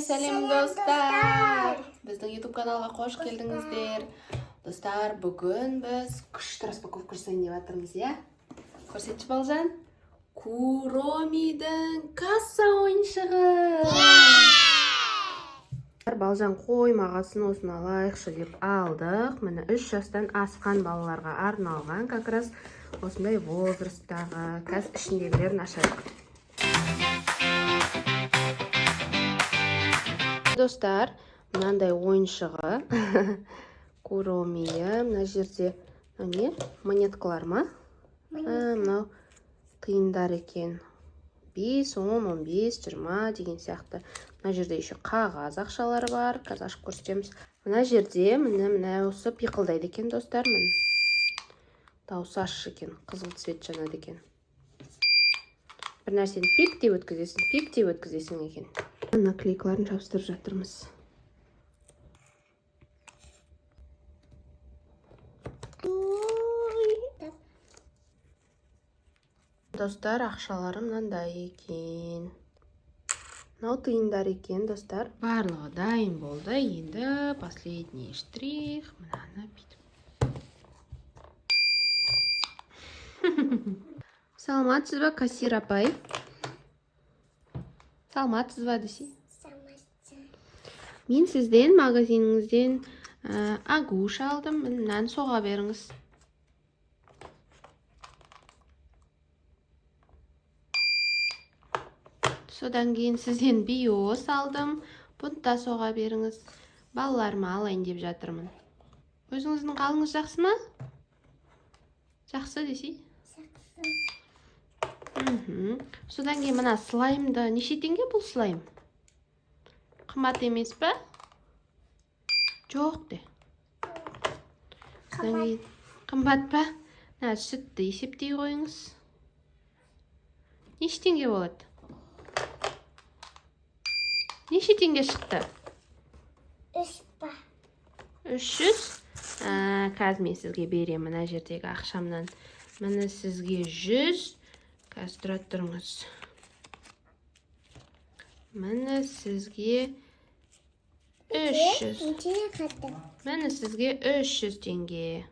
Сәлем достар! Біздің YouTube каналға қош келдіңіздер. Достар, бүгін біз күшті распаковка жасайын деп жатырмыз, иә? Көрсетші Балжан. Куромидің касса ойыншығы. Балжан қоймағасын осын алайықшы деп алдық. Міне 3 жастан асқан балаларға арналған, как раз осындай возрасттағы. Қазір ішіндегілерін ашайық. Достар, мынандай ойыншығы. Куромия. Мына жерде не? Монеткалар ма? Мынау тиындар екен. 5, 10, 15, 20 деген сияқты. Мына жерде еще қағаз ақшалары бар. Қазір ашып көрсетеміз. Мына жерде мына осы пиқылдайды екен, достар. Дауысы ащы екен. Қызыл цвет жанады екен. Бір нәрсені пик деп өткізесің екен. Наклейкаларын жабыстырып жатырмыз. Достар, ақшалары мынандай екен. Мынау тиындар екен, достар. Барлығы дайын болды. Енді последний штрих. Мынаны бүйтіп. Саламатсыз ба, кассир апай? Саламатсыз ба, десе? Мен сізден магазиніңізден агуш алдым. Мынаны соға беріңіз. Содан кейін сізден биос алдым. Бұны да соға беріңіз. Балаларыма алайын деп жатырмын. Өзіңіздің қалыңыз жақсы ма? Жақсы десе? Содан кейін мына слаймды неше теңге бұл слайм? Қымбат емес пе? Жоқ де. Содан кейін қымбат па? Сүтті есептей қойыңыз. Неше теңге болады? Неше теңге шықты? 3 па. 300? Қазір мен сізге беремін мына жердегі ақшамнан. Міне сізге 100. Қазір тұра тұрыңыз. Міне сізге 300. Міне сізге 300 теңге.